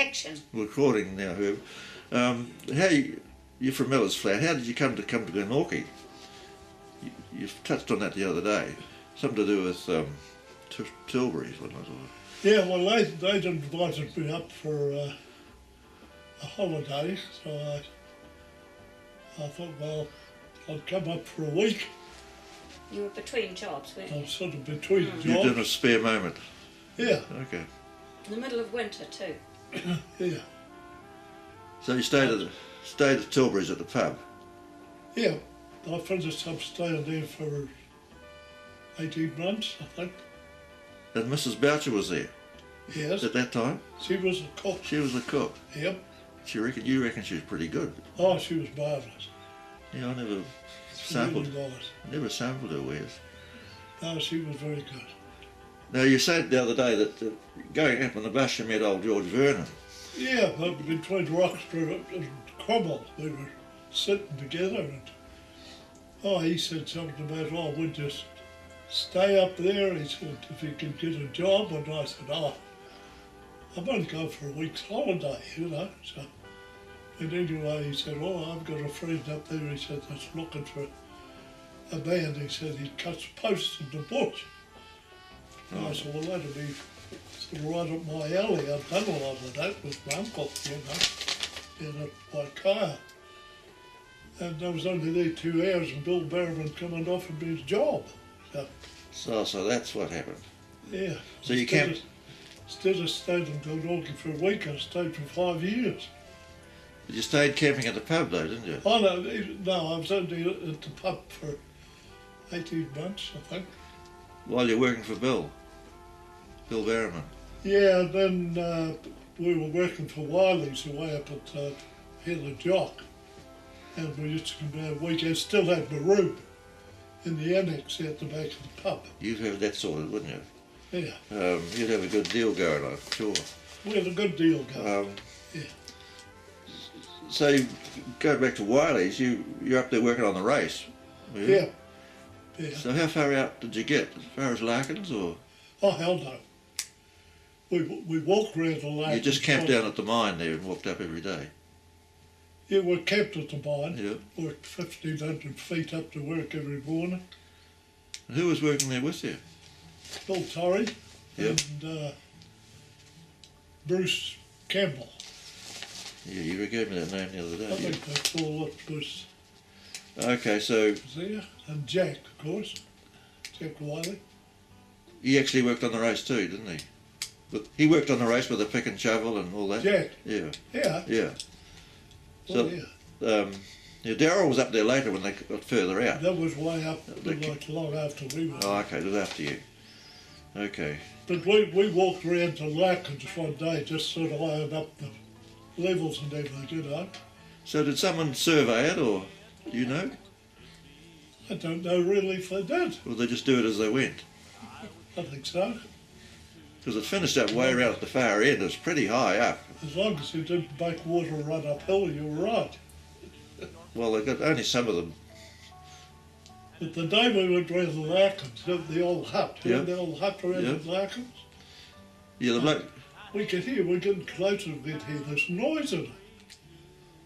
Action. Recording now, Herb. You're from Miller's Flat. How did you come to Glenorchy? You've touched on that the other day. Something to do with Tilbury's, wasn't it? Yeah, well, they'd invited me up for a holiday, so I thought, well, I'd come up for a week. You were between jobs, weren't I you? was sort of between jobs. You did a spare moment. Yeah. Okay. In the middle of winter too. Yeah. So you stayed at Tilbury's at the pub. Yeah. I finished up staying there for 18 months, I think. And Mrs. Boucher was there Yes. at that time. She was a cook. She was the cook. Yep. You reckon she was pretty good? Oh, she was marvellous. Yeah, I never She sampled. really was. Never sampled her wares. No, she was very good. Now you said the other day that going up on the bus you met old George Vernon. Yeah, between Roxburgh and Cromwell, we were sitting together, and he said something about, we'll just stay up there. He said, if you can get a job, and I said, I'm only going for a week's holiday, So, and anyway, he said, I've got a friend up there, he said, that's looking for a man. He said he cuts posts in the bush. And I said, well, that'll be sort of right up my alley. I've done a lot of that with my uncle, down at Waikaya. And I was only there 2 hours, and Bill Barrowman come and offered me his job. So that's what happened. Yeah. So you camped? Instead of staying in Glenorchy for a week, I stayed for 5 years. But you stayed camping at the pub though, didn't you? Oh no, I was only at the pub for 18 months, I think. While you're working for Bill Barrowman. Yeah, and then we were working for Wiley's away up at Heather Jock. And we used to come down weekends, still had my room in the annex at the back of the pub. You'd have that sorted, wouldn't you? Yeah. You'd have a good deal going, I'm sure. We had a good deal going. Yeah. So you go back to Wiley's, you're up there working on the race. Were you? Yeah. Yeah. So how far out did you get? As far as Larkins or? Oh, hell no. We walked around the lake. You just camped down at the mine there and walked up every day? Yeah, we camped at the mine. Yeah. Worked 1,500 feet up to work every morning. And who was working there with you? Bill Torrey Yep. and Bruce Campbell. Yeah, you gave me that name the other day. I think that's all it was Okay, so there. And Jack, of course. Jack Wiley. he actually worked on the race too, didn't he? But he worked on the race with a pick and shovel and all that? Jack. Yeah. Yeah. Yeah. Oh, So, yeah. Darryl was up there later when they got further out. That was way up, like long after we were. Oh, okay, it was after you. Okay. But we walked around to Larkins one day, just sort of eyeing up the levels and everything, So did someone survey it, or do you know? I don't know really if they did. Or they just do it as they went? I think so. Because it finished up way around at the far end. It was pretty high up. As long as you didn't make water run uphill, you were right. Well, they got only some of them. But the day we went around the Larkins, the old hut, Yep. the old hut around Yep. the Larkins, Yeah, the bloke. we're getting closer, we'd hear this noise in it.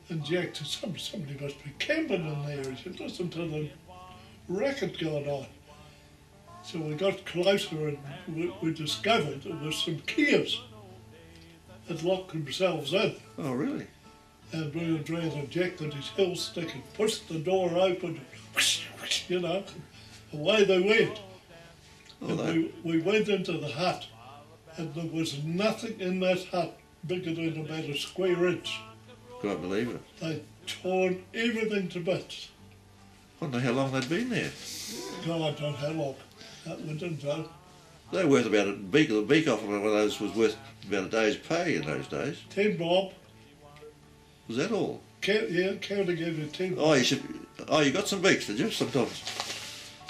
And Jack said, somebody must be camping in there. He said, listen to the racket going on. So we got closer and we discovered there was some Kias had locked themselves in. Oh, really? And we went round and Jack got his heel stick and pushed the door open, and, away they went. Oh, And we went into the hut, and there was nothing in that hut bigger than about a square inch. Can't believe it. They'd torn everything to bits. I wonder how long they'd been there. God, I don't know how long. That we didn't know. They were worth about a beak off of one of those was worth about a day's pay in those days. 10 bob. Was that all? County gave you 10 bob. You got some beaks, did you, sometimes?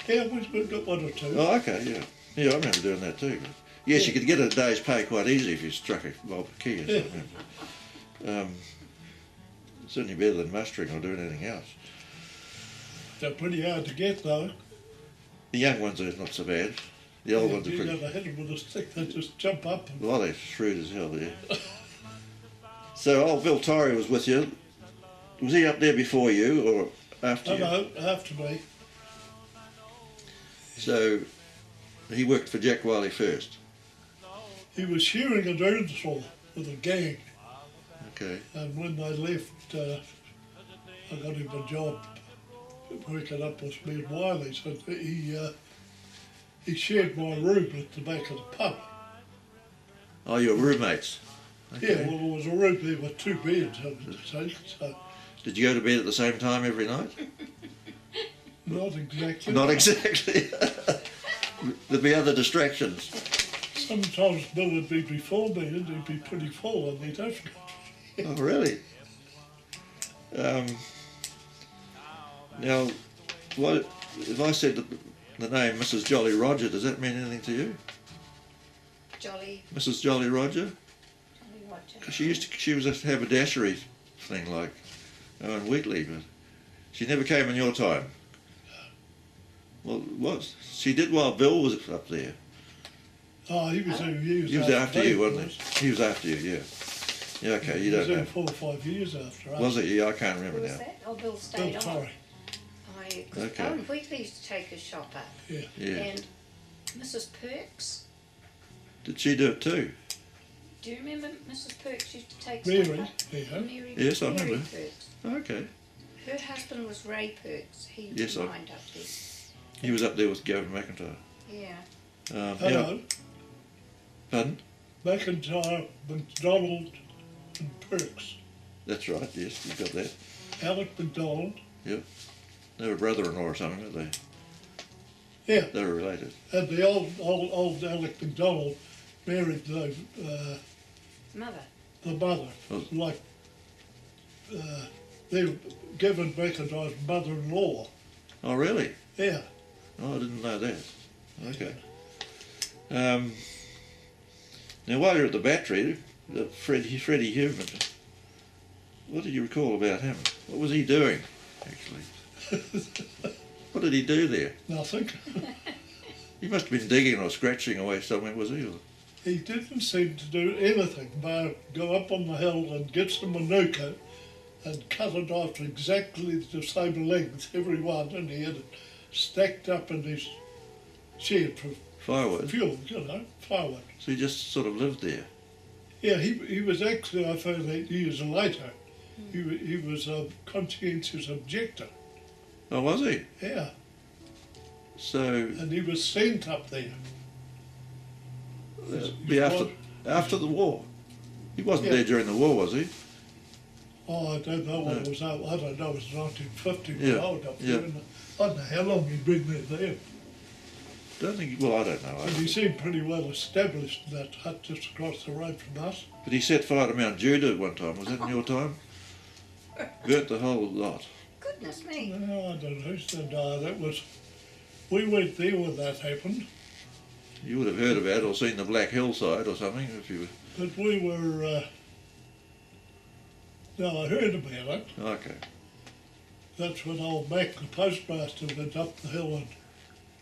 Yeah, we got one or two. Oh, okay, yeah. Yeah, I remember doing that too. Yes, you could get a day's pay quite easily if you struck a mob of key or something. Certainly better than mustering or doing anything else. They're pretty hard to get though. The young ones are not so bad. The old ones are You pretty... never hit them with a stick, they just jump up. Well, they're shrewd as hell, yeah. So old Bill Torrey was with you. Was he up there before you or after you? No, after me. So he worked for Jack Wiley first. He was shearing at Earnshaw with a gang, Okay. and when they left, I got him a job working up with me and Wiley, so he shared my room at the back of the pub. Oh, you were roommates. Yeah, well, it was a room there with 2 beds, I would say, so Did you go to bed at the same time every night? not exactly. Not exactly. There'd be other distractions. Sometimes Bill would be before me and he'd be pretty full and he'd have to Oh, really? Now, what if I said the name Mrs. Jolly Roger? Does that mean anything to you, Jolly, Mrs. Jolly Roger? Jolly Roger. 'Cause she was a haberdashery thing like Owen Wheatley, but she never came in your time. Well, what she did while Bill was up there. Oh, he was He was after you, wasn't he? He was after you, yeah. Yeah, okay, you He was don't there know. 4 or 5 years after us. Was it? Yeah, I can't Who remember was now. that? Oh, Bill Bill stayed on. Torrey. Oh, yeah, 'cause Okay. Owen Wheatley used to take his shop up. Yeah. Yeah. And Mrs. Perks. Did she do it too? Do you remember Mrs. Perks used to take Mary, stuff up? yeah. Mary, Yes, I Mary remember. Perks. Okay. Her husband was Ray Perks. He Yes, I- mined up there. He was up there with Gavin McIntyre. Yeah. Yeah. Hello, Pardon? McIntyre, McDonald and Perks. That's right, yes, you got that. Alec McDonald, They were brother-in-law or something, weren't yeah, they? They were related. and the old Alec McDonald married the Mother. mother, Oh. like they were Gavin McIntyre's mother-in-law. Oh, really? Yeah, Oh, I didn't know that. Okay. Now, while you're at the battery, Freddie Human, what did you recall about him? What was he doing, actually? What did he do there? nothing. He must have been digging or scratching away somewhere, was he? Or- He didn't seem to do anything but go up on the hill and get some manuka and cut it off exactly the same length, every one, and he had it stacked up in his shed for Firewood. fuel, firewood. So he just sort of lived there. Yeah, he was actually, I found out years later, he was a conscientious objector. Oh, was he? Yeah, So, and he was sent up there. be after the war. He wasn't Yeah. there during the war, was he? Oh, I don't know what No. it was. I don't know. It was 1950 when Yeah, I was up yeah. there. And I don't know how long he'd been there then. Don't think. Well, I don't know. But he seemed pretty well established in that hut just across the road from us. But he set fire to Mount Judah at one time. Was that in your time? Burnt the whole lot. Goodness me. No, I don't know. So, no, that was. We went there when that happened, You would have heard about it or seen the Black Hillside or something if you but we were. No, I heard about it. were. Okay. That's when old Mac, the postmaster, went up the hill and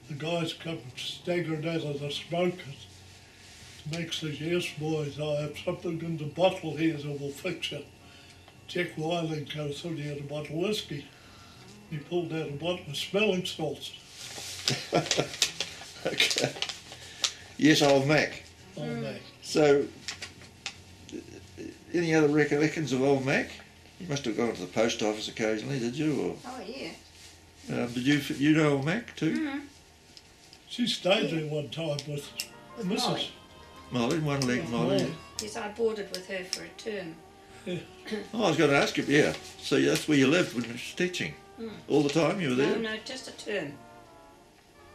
the guys come staggered out of the smoke. And Mac says, "Yes, boys, I have something in the bottle here that will fix it." Jack Wiley goes through, he had a bottle of whiskey. He pulled out a bottle of smelling salts. Okay. Yes, old Mac. Old Mac. So, any other recollections of old Mac? You must have gone to the post office occasionally, did you? Oh, yeah. Or did you know old Mac too? Mm-hmm. She stayed there one time with Mrs. Molly. Molly, one leg Molly. Molly. Yes, I boarded with her for a term. Oh, I was going to ask you. Yeah. So that's where you lived when you was teaching. Mm. All the time you were there. No, just a term.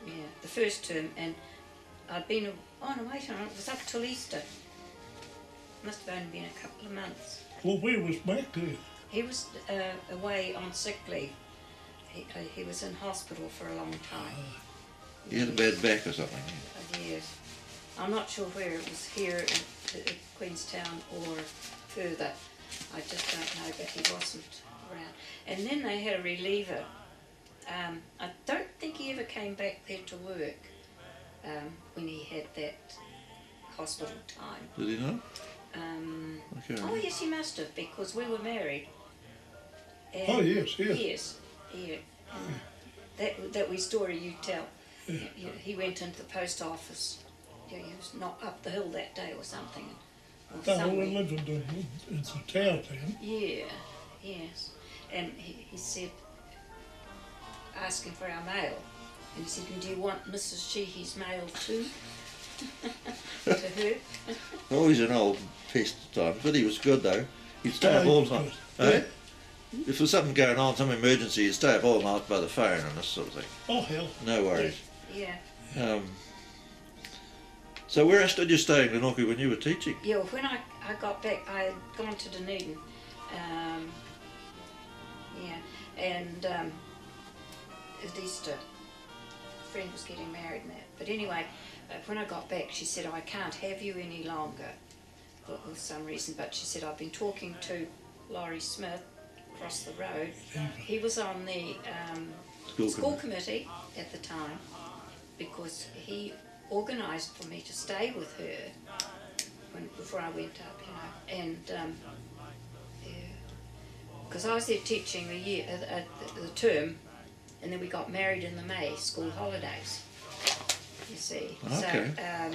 Yeah, the first term, and I'd been. Oh no, wait on. It was up till Easter. Must have only been a couple of months. Well, where was Mac there? He was away on sick leave. He was in hospital for a long time. He had a bad back or something. Yes. I'm not sure where it was, here in Queenstown or further. I just don't know, but he wasn't around. And then they had a reliever. I don't think he ever came back there to work when he had that hospital time. Did he not? Okay. Oh yes, he must have, because we were married. And Oh, yes, yes. Yes, yeah. That wee story you tell. He went into the post office. Yeah, he was not up the hill that day or something. Or No, we somewhere. lived in the town then. Yeah, yes. And he said, asking for our mail. And he said, "And do you want Mrs. Sheehy's mail too?" To her. Oh, he's an old pest at times, but he was good though. He'd stay up all night. Eh? If there was something going on, some emergency, he'd stay up all night by the phone and this sort of thing. Oh, hell. No worries. Yeah. So where else did you stay in Glenorchy when you were teaching? Yeah, well, when I got back, I had gone to Dunedin. And at Easter, a friend was getting married and that. But anyway, when I got back, she said, "Oh, I can't have you any longer," for some reason. But she said, "I've been talking to Laurie Smith across the road. He was on the school committee at the time, because he organised for me to stay with her before I went up, you know, and because I was there teaching the year, the term, and then we got married in the May school holidays. You see, Okay. So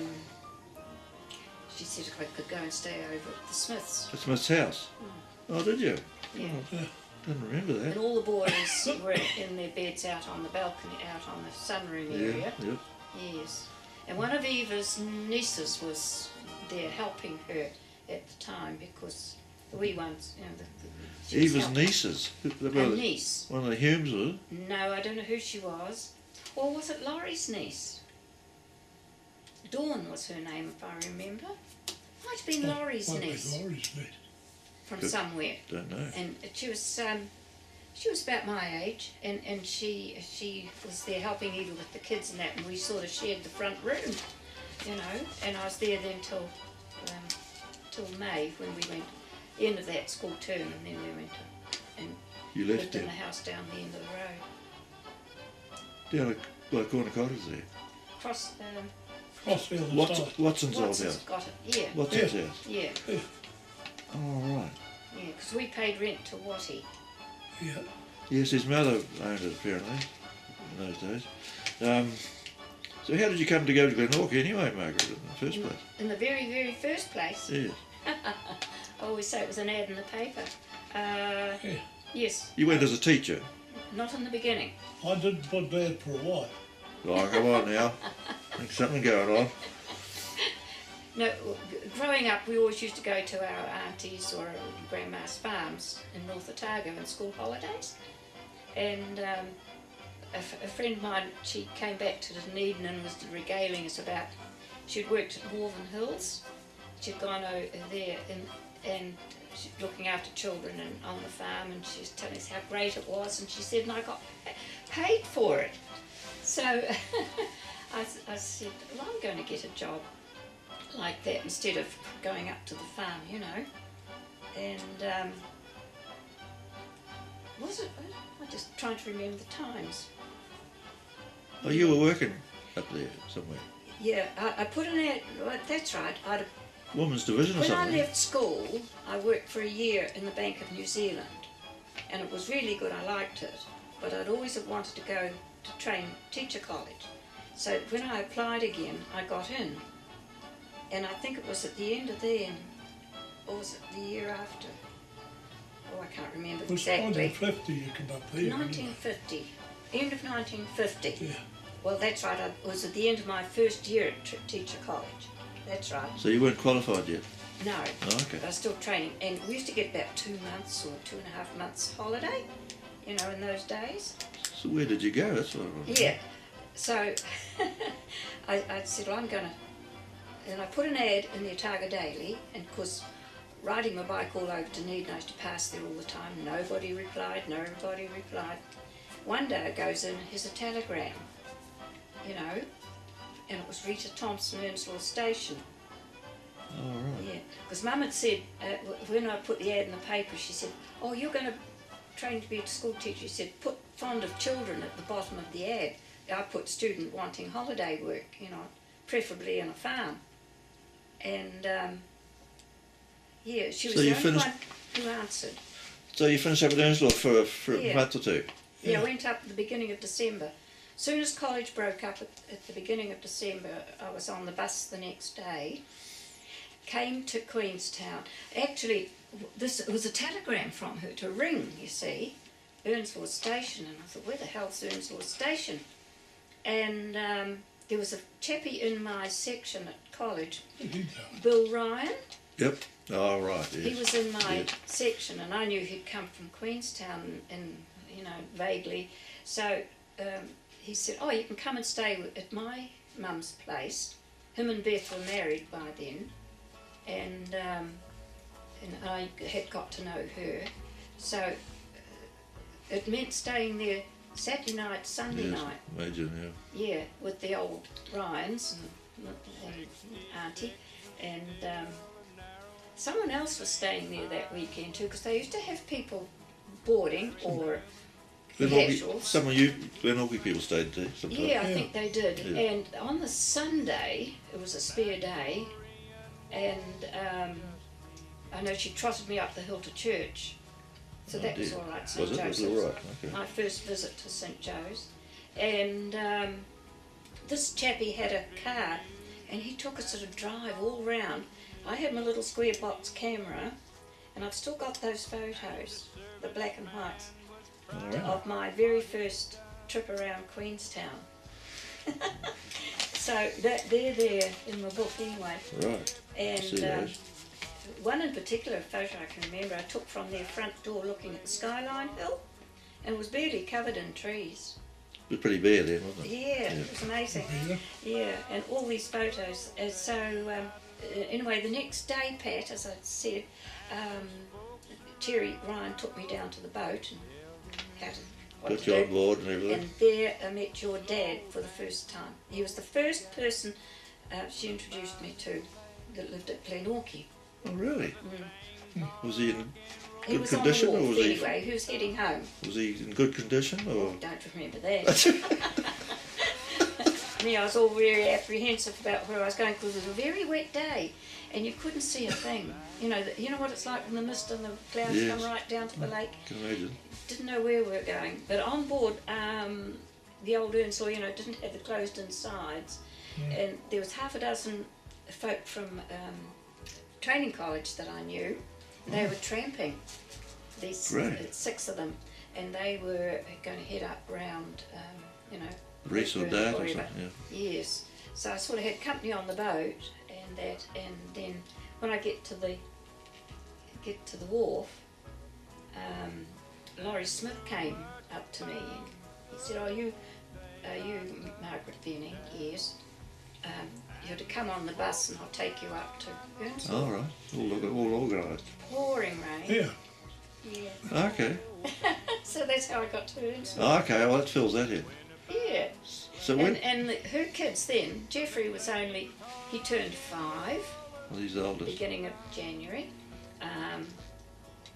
she said if I could go and stay over at the Smiths. At Smith's house? Oh, did you? Yeah. Oh, didn't remember that. And all the boys were in their beds out on the balcony, out on the sunroom area. Yep. Yes. And one of Eva's nieces was there helping her at the time, because the wee ones, you know, she was Eva's helping. nieces? A niece. One of the Humes, was it? No, I don't know who she was. Or was it Laurie's niece? Dawn was her name, if I remember. Might have been Laurie's niece. Laurie's niece. From Good. somewhere. Don't know. And she was about my age, and she was there helping Eva with the kids and that, and we sort of shared the front room, you know. And I was there then till May, when we went end of that school term, and then we went and You left lived in there? the house down the end of the road, Down at by Corner Cottage there? across Across the other side. Watson's old Watson's house? got it. Yeah, Watson's Yeah. house? yeah, Oh, right. yeah. Because we paid rent to Watty. Yeah. Yes, his mother owned it apparently in those days. So how did you come to go to Glenorchy anyway, Margaret, in the first place? In the very, very first place, Yes. I always say it was an ad in the paper. Yes, You went as a teacher? not in the beginning. I didn't put that for a while. Oh, come on now. There's something going on. No, growing up, we always used to go to our aunties or grandma's farms in North Otago in school holidays. And a friend of mine, she came back to Dunedin and was regaling us about, she'd worked at Morven Hills. She'd gone over there and she's looking after children and on the farm, and she was telling us how great it was, and she said, and I got paid for it. So I said, well, I'm going to get a job like that instead of going up to the farm, you know. And was it? I'm just trying to remember the times. Oh, you were working up there somewhere? Yeah, I put an ad. Well, that's right. Women's division or When I something? left school, I worked for a year in the Bank of New Zealand, and it was really good. I liked it, but I'd always have wanted to go to train teacher college. So when I applied again, I got in, and I think it was at the end of then, or was it the year after? Oh, I can't remember It was exactly. 1950 you come up there. 1950, end of 1950. Yeah. Well, that's right. It was at the end of my first year at teacher college. That's right. So you weren't qualified yet? No. Oh, okay. But I was still training, and we used to get about 2 months or 2.5 months holiday, you know, in those days. So where did you go? That's what I wanted. Yeah. So I said, well, I'm going to, and I put an ad in the Otago Daily, and of course, riding my bike all over Dunedin, I used to pass there all the time. Nobody replied, nobody replied. One day it goes in, here's a telegram, you know, and it was Rita Thompson, Earnshaw Station. Oh, right. Yeah, because Mum had said, when I put the ad in the paper, she said, oh, you're going to train to be a school teacher. She said, put fond of children at the bottom of the ad. I put student wanting holiday work, you know, preferably in a farm. And Yeah, she was So the you only finished- one who answered. So you finished up at Earnshaw for a Yeah. month or two? Yeah, I went up at the beginning of December. Soon as college broke up at the beginning of December, I was on the bus the next day, came to Queenstown. Actually, it was a telegram from her to ring, you see, Earnshaw Station, and I thought, where the hell's Earnshaw Station? And there was a chappie in my section at college, Bill Ryan. Yep. Oh, right, yes. He was in my Yes. section, and I knew he'd come from Queenstown, and you know, vaguely. So he said, "Oh, you can come and stay at my mum's place." Him and Beth were married by then, and I had got to know her. So it meant staying there Saturday night, Sunday Yes, night. imagine, Yeah, with the old Ryans and Auntie, and someone else was staying there that weekend too, because they used to have people boarding or casuals. Some of you Glenorchy people stayed there sometimes. Yeah, I think they did. Yeah. And on the Sunday, it was a spare day, and I know she trotted me up the hill to church, so Oh, that was dear. all right. St. Was it? Was it Joseph's. all right? Okay. My first visit to St. Joe's, and this chappie had a car, and he took us at a drive all round. I had my little square box camera, and I've still got those photos, the black and whites, All right. of my very first trip around Queenstown. So they're there in my book anyway. Right. I see And those. one in particular photo I can remember I took from their front door looking at the Skyline Hill, and it was barely covered in trees. It was pretty bare then, wasn't it? Yeah, it was amazing. Yeah, and all these photos. And so anyway, the next day, Pat, as I said, Terry Ryan took me down to the boat and had what Got to you do. on board and everything. And there I met your dad for the first time. He was the first person she introduced me to that lived at Glenorchy. Oh, really? Was he in He good was condition, on the or wharf was he? anyway. He was heading home. Was he in good condition, or? Don't remember that. Me, I was all very apprehensive about where I was going because it was a very wet day, and you couldn't see a thing. You know what it's like when the mist and the clouds Yes. come right down to the lake. Can imagine. Didn't know where we were going, but on board, the old Earnshaw, didn't have the closed-in sides, and there was half a dozen folk from training college that I knew. They were tramping. These Great. 6 of them, and they were going to head up round, Reese or Redfern Dad or wherever. something, yeah. Yes. So I sort of had company on the boat, and then when I get to the wharf, Laurie Smith came up to me and he said, "Are you Margaret Venning?" "Yes." "You're to come on the bus and I'll take you up to Earnshaw." All right. All organised. Pouring rain. Yeah. Yeah. Okay. So that's how I got to Earnshaw. Oh, okay. Well, that fills that in. Yeah. So when? And her kids then, Jeffrey he turned 5, Well, he's the oldest. beginning of January.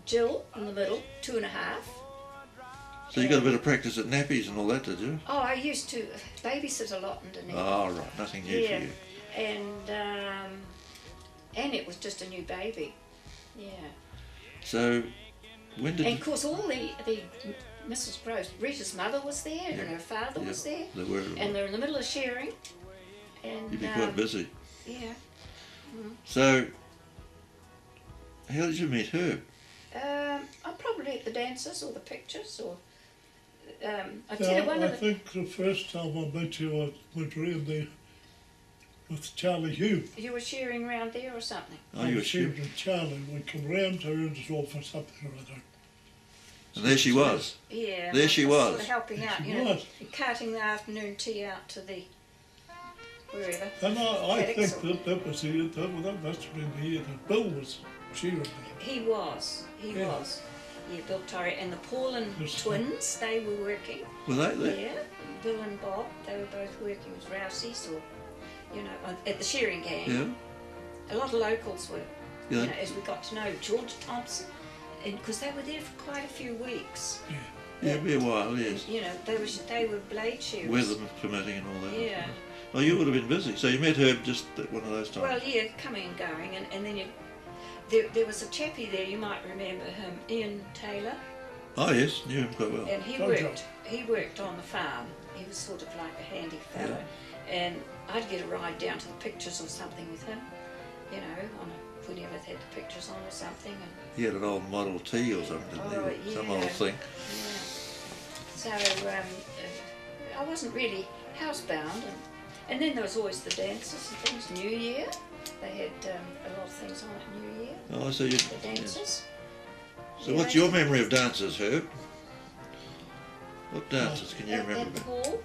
Jill in the middle, 2.5. So you got a bit of practice at nappies and all that, did you? Oh, I used to babysit a lot underneath. Oh, right. Nothing new Yeah. for you. And it was just a new baby. Yeah. So when did? And of course all the Mrs. Gross, Rita's mother was there and her father was there. They were. And they're in the middle of shearing. And You'd be quite busy. yeah. So how did you meet her? I'm probably at the dances or the pictures or I tell you one I of the think the first time I met you, I went around there with Charlie Hugh. you were shearing around there or something. Oh, you were shooting shooting. with Charlie. We come round to Earnshaw for something or other. And there she was. Yeah. There she I Sort was. of helping out, She you know, was. carting the afternoon tea out to the wherever. And I Paddocks think or- that was the that must have been the year that Bill was shearing there. He was. Yeah. Yeah, Bill Torrey and the Paulin Yes. twins, they were working. Were they there? Yeah, Bill and Bob, they were both working as Rousey's or, at the shearing gang. Yeah. A lot of locals were, Yeah. as we got to know George Thompson, and because they were there for quite a few weeks. Yeah, be a while, yes. They were blade shearers. Weather permitting and all that. Yeah. Oh, you would have been busy. So you met her just at one of those times. Well, yeah, coming and going, and then there was a chappie there, you might remember him, Ian Taylor, Oh yes, knew him quite well. and he worked on the farm. He was sort of like a handy fellow, and I'd get a ride down to the pictures or something with him, you know, when he ever had the pictures on or something. And He had an old Model T or something, didn't he? Some old thing. yeah. So I wasn't really housebound, and then there was always the dances and things. New Year, they had a lot of things on at New Year. Oh, so you. The dances. So what's your memory of dances, Herb? What dances can you At remember? the hall.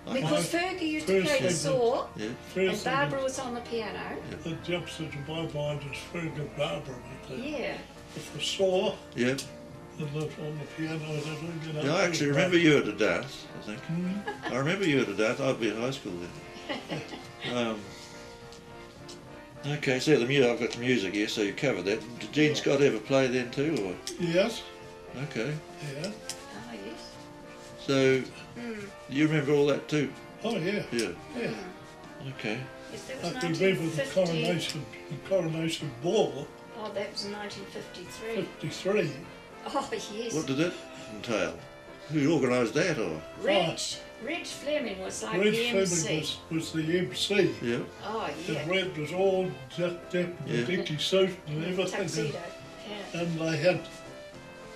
I Because Fergie used to play the saw, Yeah. and First thing Barbara was on the piano. that jumps into my mind is Ferg and Barbara Yeah. with the saw Yeah. and on the piano and everything. You know. Yeah, I actually remember you at a dance, I think. Mm. I remember you at a dance. I'd be in high school then. Okay, so I've got the music here, so you covered that. Did Gene Scott ever play then too, or? Yes, Okay. yeah. Ah, yes. So, you remember all that too? Oh, yeah, Yeah. yeah. Okay. Yes, that I was can remember the 1950. coronation ball, Oh, that was 1953. 53. Oh, yes. What did that entail? Who organised that, or? Reg Fleming was like Red the MC. Fleming was the MC. Yeah. Oh, yeah. And Red was all decked up in Yeah. a dinky suit and everything. Tuxedo. Yeah. And they had,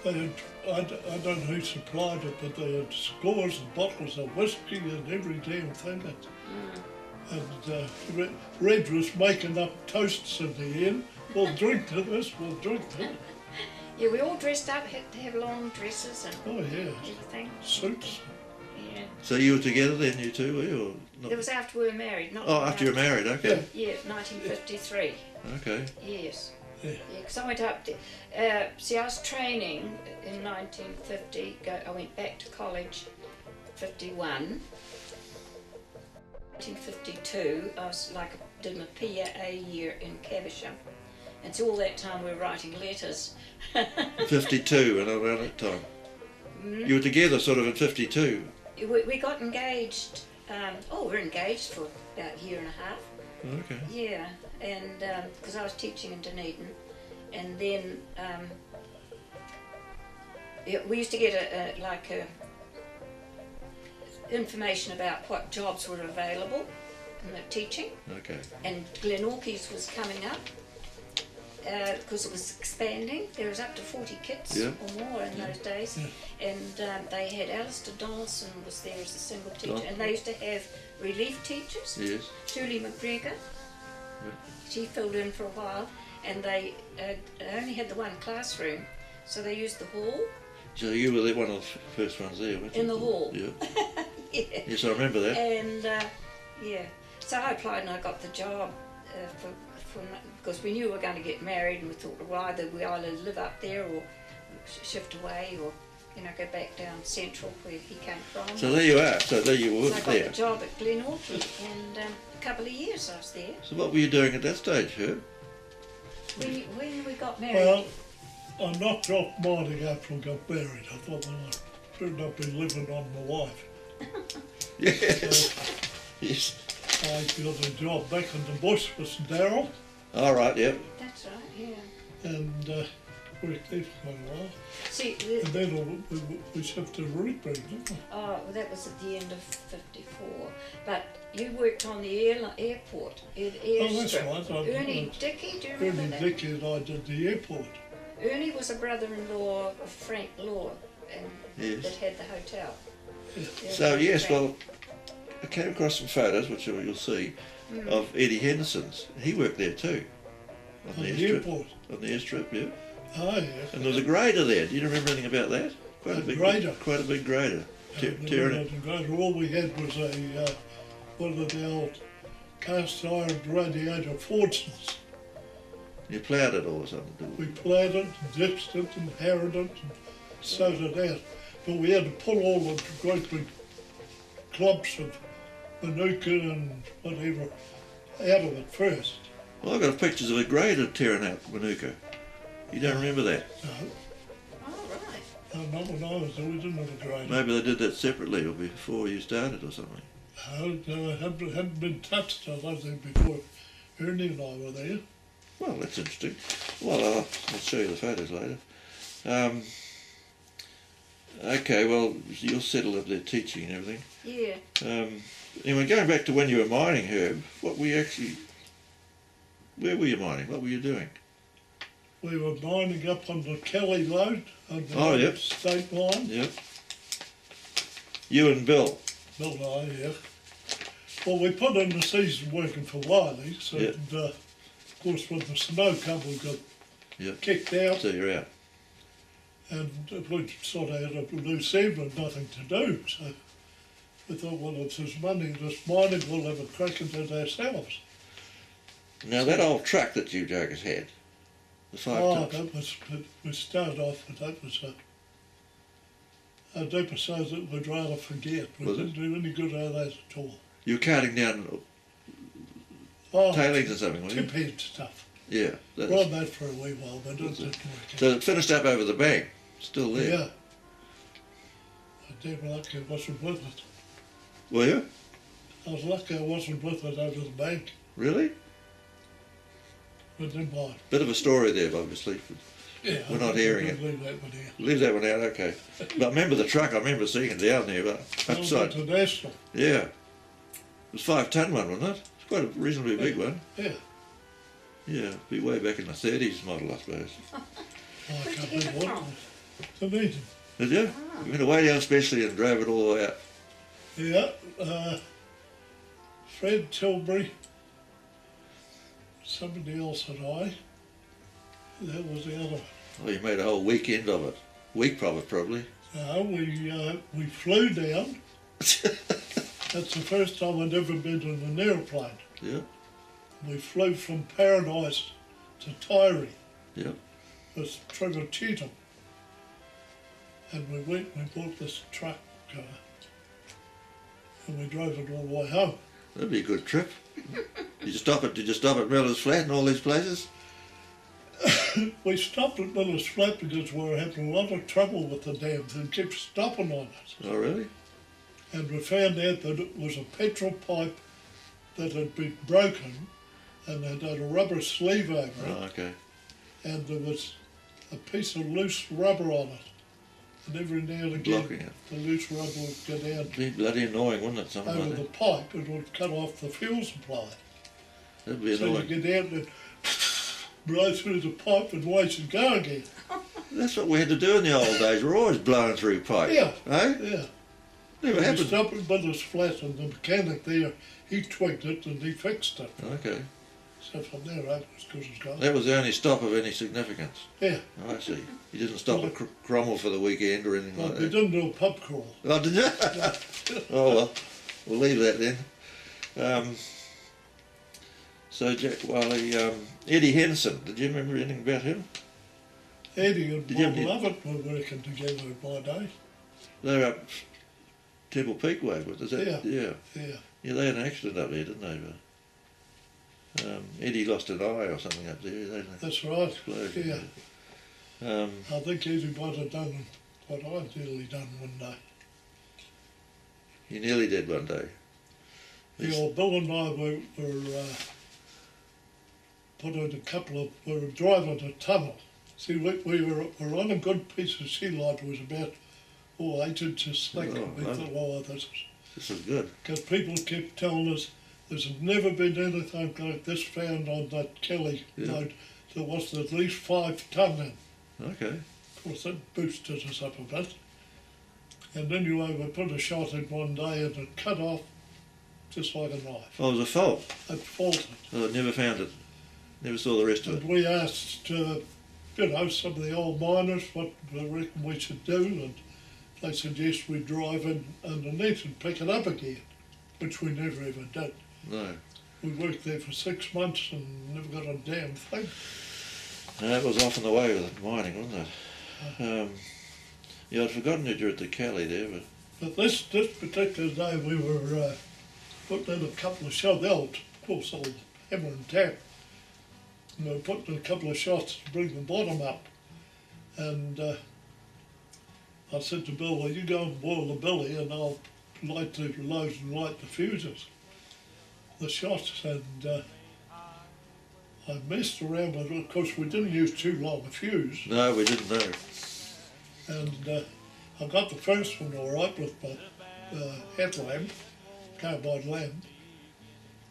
I don't know who supplied it, but they had scores of bottles of whiskey and every damn thing. And Red was making up toasts in the end. We'll drink to this, we'll drink to it. Yeah, we all dressed up, had to have long dresses and Oh yeah, everything. suits. Yeah. So you were together then, you two, were you? Or not? It was after we were married, not Oh, after you were married, okay. Yeah, 1953. Okay. Yes. Yeah. Yeah, because I went up to, see, I was training in 1950. I went back to college 51. 1952, I was did my PA year in Caversham. And so all that time we were writing letters. 52 and around that time. You were together sort of in 52. We got engaged, we were engaged for about a year and a half. Okay. Yeah, and because I was teaching in Dunedin, and then we used to get information about what jobs were available in the teaching, Okay. and Glenorchy's was coming up because it was expanding. There was up to 40 kids Yeah. or more in those days, and they had Alistair Donaldson was there as a single teacher, and they used to have relief teachers. Yes. Julie McGregor, she filled in for a while, and they only had the one classroom, so they used the hall. So you were one of the first ones there, weren't you? In the hall. Yeah. Yeah. Yes, I remember that. And yeah, so I applied and I got the job because we knew we were going to get married, and we thought, well, either we live up there or shift away, or go back down central where he came from. So there you are. So there you were So I got there. the job at Glenorchy, and a couple of years I was there. So what were you doing at that stage, Herb? When we got married. Well, I knocked off mining after I got married. I thought, well, I better not be living on my wife. Yes. Yes. I got a job back in the bush with Darryl, All right. Yep. That's right, yeah. and worked there for quite a while. See, And then we shifted to Rootbury, didn't we? well, that was at the end of 54. But you worked on the airport, Oh, that's airstrip. right. Ernie Dickey, do you remember Ernie that? Dickey and I did the airport. Ernie was a brother-in-law of Frank Law, and Yes. that had the hotel. So yes, well, I came across some photos, which you'll see, of Eddie Henderson's. He worked there too, On the airport. On the airstrip, yeah. Oh, yeah. And there was a grader there. Do you remember anything about that? Quite A a big grader? Quite a big grader. Tearing it. All we had was one of the old cast iron radiator Fordsons. You ploughed it or something. We ploughed it, ditched it and harrowed it and sowed it out. But we had to pull all the great big clumps of manuka and whatever out of it first. Well, I've got pictures of a grader tearing out manuka. You don't remember that? No, Oh, right. no, not when I was there, we didn't have a grader. Maybe they did that separately or before you started or something. No, it hadn't been touched, I don't think, before Ernie and I were there. Well, that's interesting. Well, I'll show you the photos later. Okay, well, you're settled up there teaching and everything. Yeah. Anyway, going back to when you were mining, Herb, what were you actually... Where were you mining? What were you doing? We were mining up on the Kelly Lode, on the Yep. state line. Yep. You and Bill? Bill and I, yeah. Well, we put in the season working for Wiley's, and Yep. of course when the snow come we got Yep. kicked out, So you're out. and we sort of had a loose end and nothing to do, so we thought, well, if there's money in this mining, we'll have a crack at it ourselves. Now, that old truck that you jokers had, the 5 tons. That was, we started off with that was a deeper size that we'd rather forget. We Was didn't do any good out of that at all. You were carting down tailings or something, weren't you? Tip-head stuff. Yeah. That Run is, that for a wee while, but it didn't work out. so it finished up over the bank, still there. Yeah. I'm damn lucky I wasn't with it. Were you? I was lucky I wasn't with it over the bank. Really? But never mind. Bit of a story there, obviously. Yeah, We're not hearing it. Leave that one here. Leave that one out, okay. But I remember the truck, I remember seeing it down there, but That was upside. international. Yeah. It was 5 ton one, wasn't it? It's quite a reasonably big one. Yeah. Yeah, be way back in the 30s model, I suppose. I Where'd can't you get think it what from? it was. Dunedin. Did you? Ah. You went away down specially and drove it all the way out. Yeah. Fred Tilbury. Somebody else and I. That was the other one. Oh, you made a whole weekend of it. Week of it, probably. No, we flew down. That's the first time I'd ever been in an airplane. Yeah, We flew from Paradise to Tyree yeah. with Trevor Cheatham. And we bought this truck and we drove it all the way home. That'd be a good trip. Did you stop at Miller's Flat and all these places? We stopped at Miller's Flat because we were having a lot of trouble with the damn thing, kept stopping on us. Oh, really? And we found out that it was a petrol pipe that had been broken and had had a rubber sleeve over it, Oh, okay. and there was a piece of loose rubber on it. And every now and again, Blocking it. the loose rubber would go down It'd be bloody annoying, wouldn't it, something over like the that? pipe and would cut off the fuel supply. That'd be So you annoying. get out and blow through the pipe and away you go again. That's what we had to do in the old days. We're always blowing through pipe. Yeah. Eh? Yeah. Never We happened. stopped at Miller's Flat and the mechanic there, he twigged it and he fixed it. Okay. So from there on, it was good as gold. That was the only stop of any significance. Yeah. Oh, I see. You didn't stop at Cromwell for the weekend or anything Well, like we that? didn't do a pub crawl. Oh, did you? Oh, well. We'll leave that then. So, Jack Wiley, Eddie Henson, did you remember anything about him? Eddie and Did you Bob have- Lovett were working together in my day. They were up Temple Peak way, was that? Yeah. Yeah. Yeah. Yeah, they had an accident up there, didn't they? Eddie lost an eye or something up there. They That's right. explosion. Yeah. I think Eddie might have done what I nearly done one day. He nearly did one day. Yeah, well, Bill and I were put in we were driving a tunnel. See, we were on a good piece of sea line. It was about 8 inches thick. Oh, We lovely. thought, oh, this is... This is good. Because people kept telling us there's never been anything like this found on that Kelly Yeah. Lode. There was at least 5 ton in. Okay. Of course, that boosted us up a bit. And anyway, we put a shot in one day and it cut off just like a knife. Oh, it was a fault. It faulted. Oh, I never found it. Never saw the rest of And it. we asked, some of the old miners what they reckon we should do, and they said yes, we'd drive in underneath and pick it up again, which we never ever did. No. We worked there for 6 months and never got a damn thing. No, that was off and away with mining, wasn't it? Yeah, I'd forgotten that you're at the Kelly there, but But this particular day we were putting in a couple of shots, of course, all hammer and tap. And we were putting in a couple of shots to bring the bottom up. And I said to Bill, well, you go and boil the billy and I'll light the loads and light the fuses, the shots. And I messed around with it. Of course, we didn't use too long a fuse. No, we didn't know. And I got the first one all right with my headlamp, carbide lamp.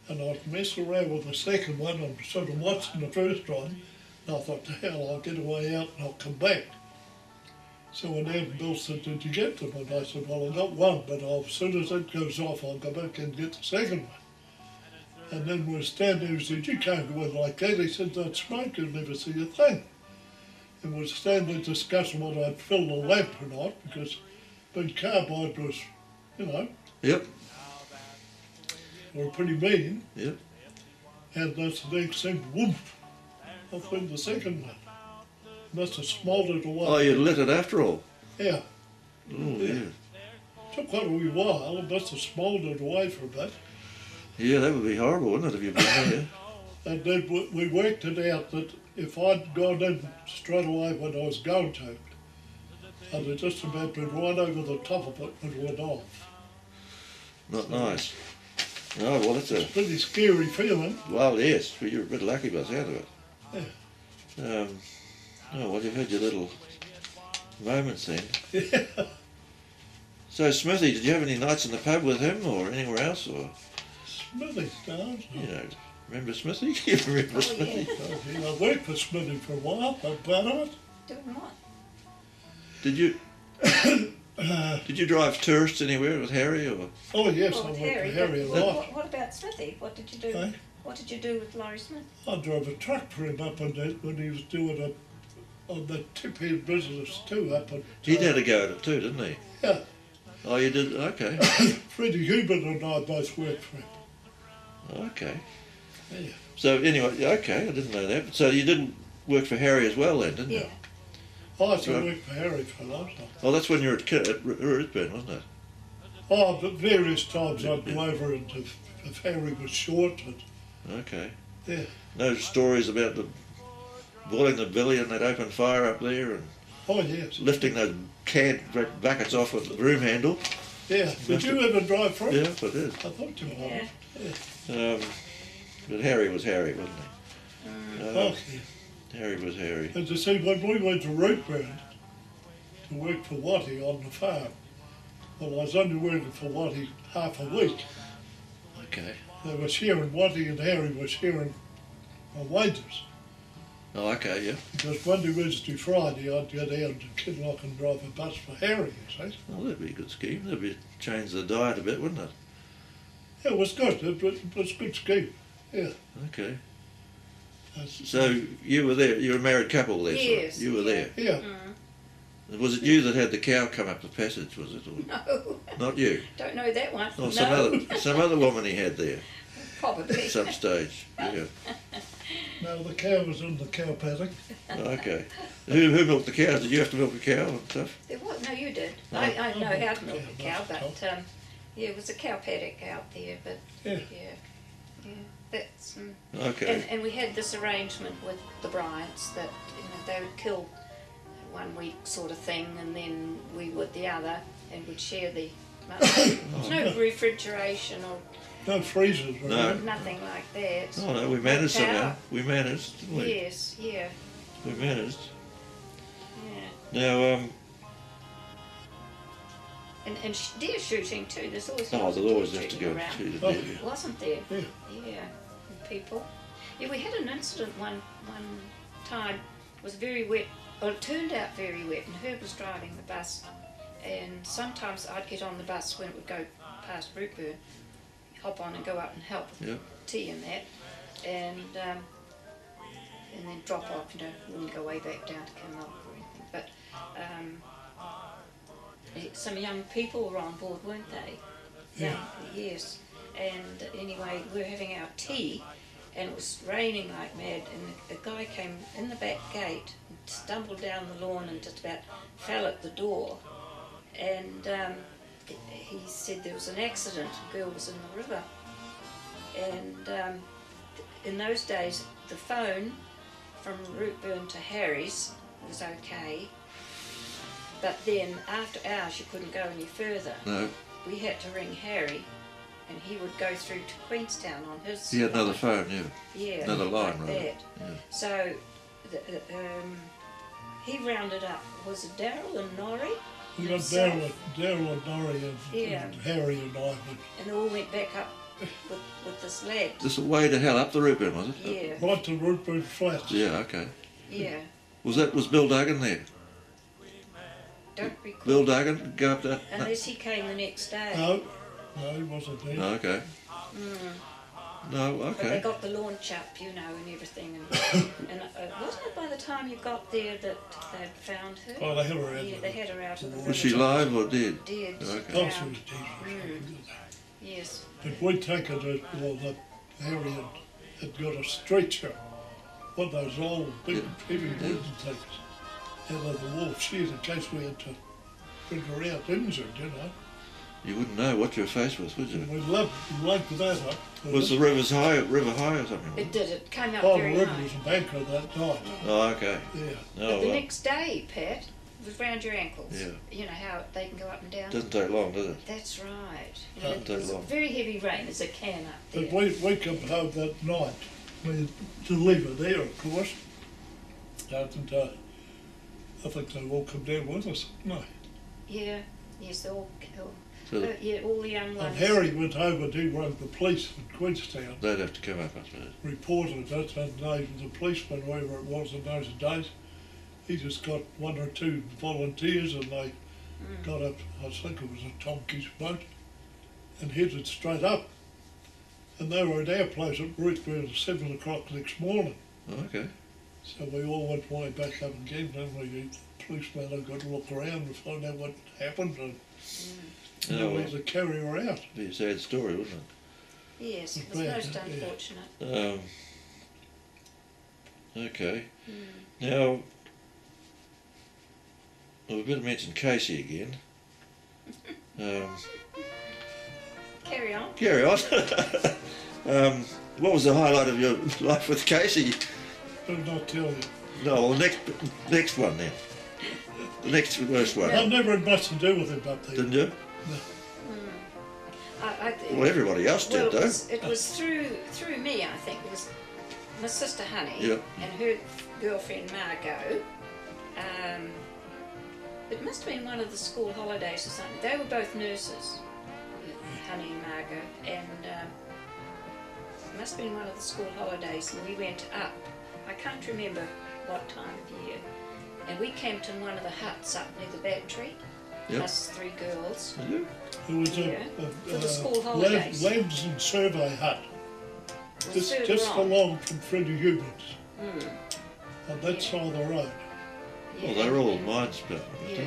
And I was messing around with the second one and sort of watching the first one. And I thought, to hell, I'll get away out and I'll come back. So when Bill said, did you get them? And I said, well, I got one, but as soon as it goes off, I'll go back and get the second one. And then we're standing there, he said, you can't go in like that. He said, that smoke, you'll never see a thing. And we're standing there discussing whether I'd fill the lamp or not, because the carbide was, you know, Yep. were pretty mean. Yep. And that's the next thing, woof, off went the second one. Must have smouldered away. Oh, you lit it after all? Yeah. Oh, yeah. Took quite a wee while, it must have smouldered away for a bit. Yeah, that would be horrible, wouldn't it, if you'd been there? And then we worked it out that if I'd gone in straight away when I was going to, I'd have just about been right over the top of it when it went off. Not nice. Oh, well, that's a... Pretty scary feeling. Well, yes, well, you're a bit lucky by the sound of it. Yeah. Oh, well, you've had your little moments then. Yeah. So, Smithy, did you have any nights in the pub with him or anywhere else? Or, Smithy, no. you know, remember Smithy? You remember Oh, Smithy? yeah. I worked for Smithy for a while, I'm proud of it. Doing what? Did you drive tourists anywhere with Harry? Or? Oh yes, Well, I with worked Harry, for Harry a but lot. what about Smithy? What did you do? Eh? What did you do with Laurie Smith? I drove a truck for him up on that when he was doing on the tip-head business too up on... He'd had a go at it too, didn't he? Yeah. Oh, you did? Okay. Freddie Hubert and I both worked for him. Okay. Yeah. So, anyway, okay, I didn't know that. So, you didn't work for Harry as well then, didn't you? Yeah. I used to Right. work for Harry for a long time. Oh, that's when you were at Ruthburn, wasn't it? Oh, but various times I'd go over and if Harry was short and... Okay. Yeah. No stories about the boiling the billy in that open fire up there and Oh yes. lifting those canned buckets off with the broom handle? Yeah. Did you ever drive for him? Yeah, I did. I thought you might. Yeah. But Harry was Harry, wasn't he? Oh, Harry was Harry. and to see when we went to Rootburn to work for Watty on the farm, well, I was only working for Watty half a week. Okay. They were sharing, Watty and Harry were sharing my wages. Oh, okay, yeah. Because Monday, Wednesday, Friday, I'd go down to Kinloch and drive a bus for Harry, you see. Well, that'd be a good scheme. That'd be change the diet a bit, wouldn't it? Yeah, it was good. It was a good scheme. Yeah. Okay. That's- So you were there. You were a married couple there. Yes, So you were yeah. there. Yeah. Was it you that had the cow come up the passage? Was it? Or No, not you? don't know that one. Or no, some other woman he had there probably. at some stage. Yeah. No, the cow was in the cow paddock. Okay. Who milked the cows? Did you have to milk the cow and stuff? There was, no, you did. Oh. I know how to milk a Yeah, cow, most but yeah, it was a cow paddock out there, but Yeah. yeah, that's. Okay. And we had this arrangement with the Bryants that they would kill one week sort of thing, and then we would the other, and we'd share the. There's no refrigeration or No freezers, right? No. nothing like that. Oh no, we managed Power. somehow. We managed, didn't we? Yes, yeah, We managed. yeah. Now, And deer shooting too. There's always oh, lots of they'll deer always have to shooting go around. to the Oh. deer. Wasn't there? Yeah. Yeah, and people. Yeah, we had an incident one time. It was very wet. Well, it turned out very wet, and Herb was driving the bus. And sometimes I'd get on the bus when it would go past Rootburn, hop on and go up and help with Yeah. tea and that, and then drop off. Wouldn't go way back down to Kinloch or anything. But some young people were on board, weren't they? Yeah. Yes. And anyway, we were having our tea, and it was raining like mad, and a guy came in the back gate and stumbled down the lawn and just about fell at the door. And he said there was an accident, a girl was in the river. And in those days, the phone from Rootburn to Harry's was okay, but then after hours you couldn't go any further. No. We had to ring Harry and he would go through to Queenstown on his. He had another phone, yeah. Yeah. Another line, like right? that. Yeah. So, he rounded up. Was it Daryl and Norrie? We got himself, Daryl and Norrie and Harry and I. and they all went back up with this lad. This way to hell up the root boom, was it? Yeah. Right to Rootboot Flats. Yeah, okay. Yeah. Was Bill Duggan there? Don't recall. Bill Duggan go up there? Unless he came the next day. No, he wasn't there. Oh, okay. No, But they okay. got the launch up, you know, and everything. And wasn't it by the time you got there that they'd found her? Oh, they had her out. Yeah, they had her out of the river. Was she live or dead? Dead. Okay. Oh, she drowned. was dead. Yes. But we'd taken her, well, that Harry had got a stretcher, one of those old big heavy wooden things, out of the wall sheet in case we had to bring her out injured, you know. You wouldn't know what your face was, would you? And we lugged that up. Was the river high or something? It did. It came up Oh, the very river high. was a banker that night. Oh, okay. Yeah. But Oh, the well. next day, Pat, it was round your ankles. Yeah. You know how they can go up and down. Doesn't take long, does it? That's right. You know, Doesn't it take was long. very heavy rain as it can up there. But we come home that night. We to leave her there, of course. And I think they all come down with us, didn't they? Yeah. Yes, they all. So Yeah, all the young And ones. Harry went over and he rang the police in Queenstown, they'd have to come up, I suppose. reported it, and the policeman, whoever it was in those days, he just got one or two volunteers and they got up, I think it was a Tonkish boat, and headed straight up. And they were at our place at Rootbourne at 7 o'clock next morning. Oh, okay. So we all went way back up again, and the policeman had got to look around and find out what happened, and Oh, we well. had to carry her out. Be a sad story, wouldn't Yes, it was Yeah, most yeah. unfortunate. it? Okay. Now, well, we better mention Casey again. Carry on. Carry on. What was the highlight of your life with Casey? Did not tell you. No, well, next one then. The next worst one. I never had much to do with him up there. Didn't you? Well, everybody else Well, did, though. it was through me, I think. It was my sister Honey Yeah. and her girlfriend Margot. It must have been one of the school holidays or something. They were both nurses, Honey and Margot, and it must have been one of the school holidays, and we went up. I can't remember what time of year, and we camped in one of the huts up near the battery. Yep. Us 3 girls. Did you? It was Yeah, for the school holidays. Labs and Survey Hut, It was just further on. along from Freddie Hubert's, Mm, on that side of the road. yeah, Well, they were all and- mines, but. Yeah,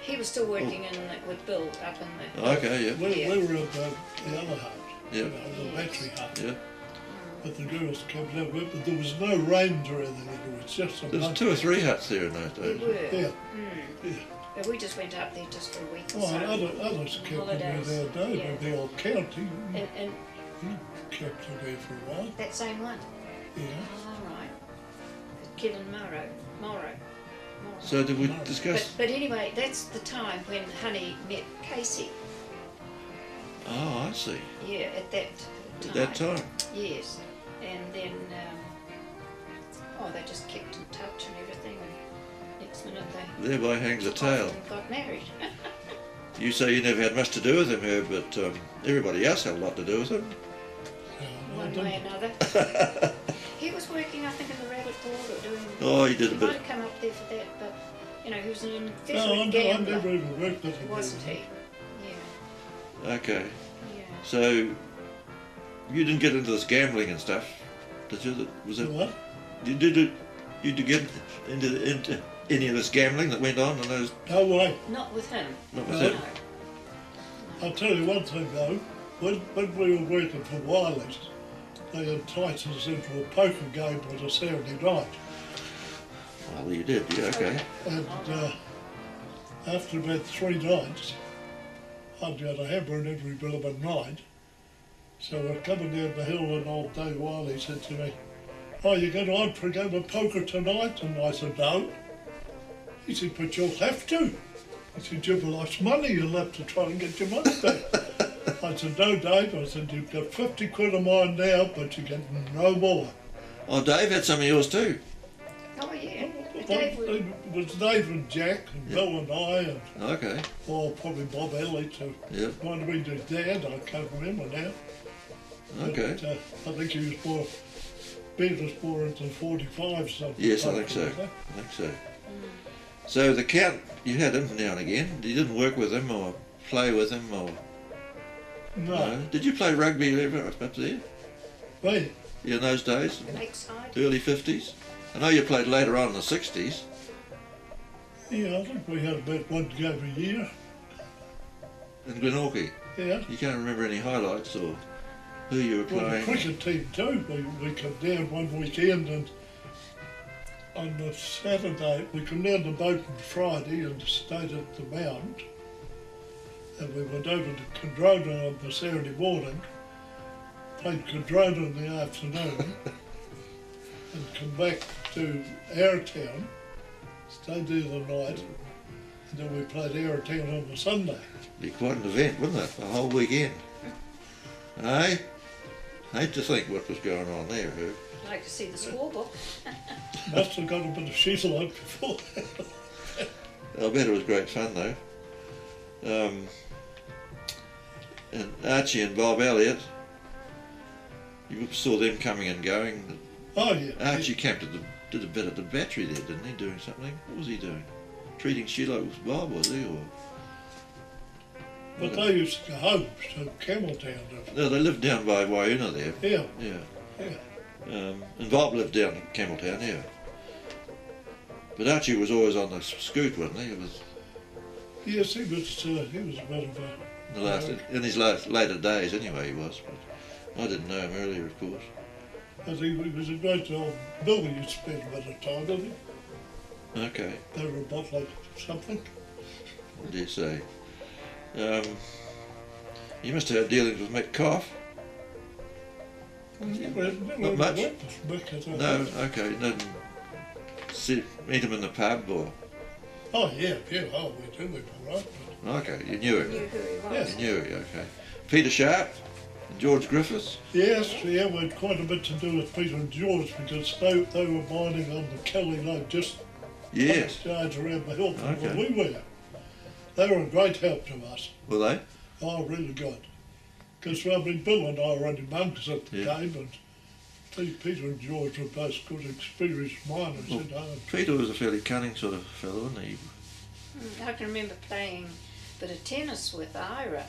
he was still working with Bill up in the. Okay, yeah. We, Yeah. we were at the other hut, Yeah. you know, the battery hut. Yeah. But the girls came down, but there was no range or anything, it was just a There's bunch 2 or of- 3 huts there in those They days. were. Yeah, Mm. yeah. But we just went up there just for a week or Well, so. others kept it Holidays, there day, yeah. but the old county, And he kept it there for a while, that same one. yeah. All right. Kevin Morrow. So did we No. discuss? But anyway, that's the time when Honey met Casey. Oh, I see. Yeah, at that time. At that time. Yes, and then they just kept in touch and everything. And next minute they Thereby hangs the took off tale. and got married. You say you never had much to do with him, Herb, but everybody else had a lot to do with him. One way or another. He was working, I think, in the rabbit hole or doing. Oh, he did a He bit. might have come up there for that, but you know, he was an No, veteran I gambler, never even worked with him. wasn't he? Yeah, Okay. yeah. So you didn't get into this gambling and stuff, did you? Was it? What? You did get into any of this gambling that went on in those? No way. Not with him. Not with No. him. I'll tell you one thing though, when we were working for Wireless, they enticed us into a poker game on a Saturday night. Well, you did. Yeah. Okay. And after about 3 nights, I'd got a hammer in every bill of a night. So we're coming down the hill and old Dave Wiley said to me, "Oh, you going on for a game of poker tonight?" And I said, "No." He said, "But you'll have to." He said, "You've lost money, you'll have to try and get your money back." I said, no, Dave. I said, you've got 50 quid of mine now, but you get no more. Oh, Dave had some of yours too. Oh yeah. Well, Dave would, it was Dave and Jack and Yep. Bill and I and Okay. probably Bob Elliott who Yep. might have been his dad. I can't remember now. Okay. But, I think he was more, Ben was more into 45 something. Yes, I think so. I think so. So the Count, you had him now and again. You didn't work with him or play with him or No. Did you play rugby ever up there? Wait, Yeah, in those days, Lakeside. early 50s. I know you played later on in the 60s. yeah, I think we had about one game a year. In Glenorchy. Yeah. You can't remember any highlights or who you were Well, the playing? cricket team too. We come down one weekend and on the Saturday we come down the boat on Friday and stayed at the Mount. And we went over to Candrona on the Saturday morning, played Candrona in the afternoon, and come back to our town, stayed there the night, and then we played our town on the Sunday. Be quite an event, wouldn't it? A whole weekend. Eh? Hate to think what was going on there, Herb. I'd like to see the scorebook. Must have got a bit of shit on before. I bet it was great fun though. And Archie and Bob Elliott, you saw them coming and going. Oh yeah. Archie camped at did a bit at the battery there, didn't he? Doing something? What was he doing? Treating shit like with Bob, was he? Or But they used to go home to Campbelltown. no, they lived down by Waiuna there. Yeah, Yeah. yeah. And Bob lived down in Campbelltown, yeah. But Archie was always on the scoot, wasn't he? It was Yes, he was a bit of a... in his later days anyway, he was. But I didn't know him earlier, of course. I think he was a great old... Bill used to spend a bit of time with him. Okay, They were a bottle of something. what do you say? You must have had dealings with Metcalf. Never Not much? went with Mick at all. No, okay. No, meet him in the pub or... Oh yeah, oh we do, we all right. Okay, you knew him. Knew who he was. Yes. You knew him, okay. Peter Sharp and George Griffiths. Yes, yeah, we had quite a bit to do with Peter and George because they were mining on the Kelly Lode just Yes. yards around the hill from where Okay. we were. They were a great help to us. Were they? Oh, really good. Because I mean, Bill and I were only monks at the Yeah. game, and Peter and George were both good, experienced miners. Well, You know. Peter was a fairly cunning sort of fellow, wasn't he? I can remember playing a bit of tennis with Ira,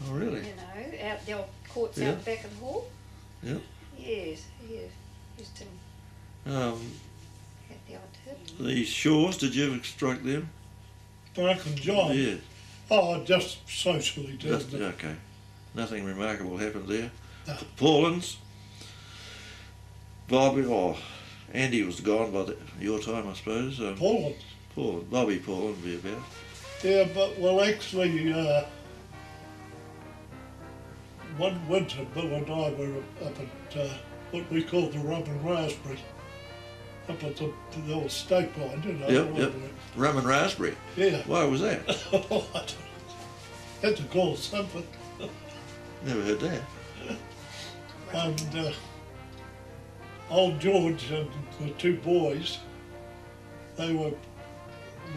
Oh, really? you know, out the old courts Yeah. out back of the hall. Yeah. Yes, he used to Um, have the odd hit. the Shaws, did you ever strike them? Mark and John. Yeah. Oh, just socially did. Just, okay. Nothing remarkable happened there. No. Paulins. Bobby, Andy was gone by your time, I suppose. Paul. Bobby Paulin would be about. Yeah, but well, actually, one winter, Bill and I were up at what we call the Rum and Raspberry, up at the old state mine, you know. Yep. Rum and raspberry. Yeah. Why was that? I don't know. Had to call something. Never heard that. And old George and the two boys, they were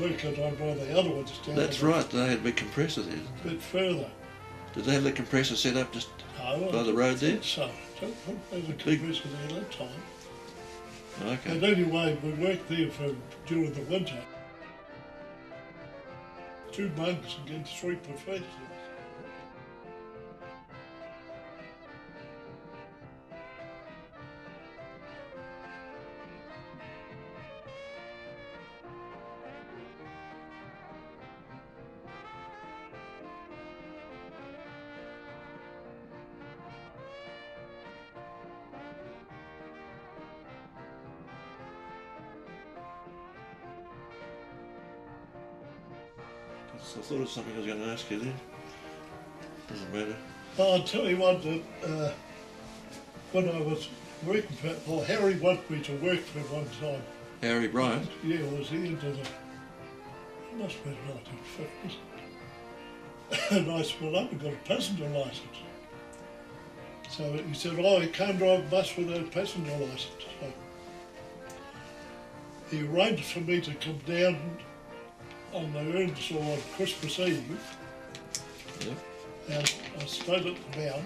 working on one of the other ones down That's a right, they had a big compressor there. bit further. Did they have the compressor set up just No, by the road there? So, I don't think there was a Big- compressor there that time. Okay. And anyway, we worked there during the winter. 2 months against 3 professors. I thought of something I was going to ask you then. Doesn't matter. I'll tell you what, when I was working for, well, Harry wanted me to work for him one time. Harry Bryant. Yeah, it was the end of the, it must have been 1950s. And I said, well, I haven't got a passenger licence. So he said, oh, you can't drive a bus without a passenger licence. So he arranged for me to come down on the Earns or on Christmas Eve. Yeah. And I stayed at the Mount.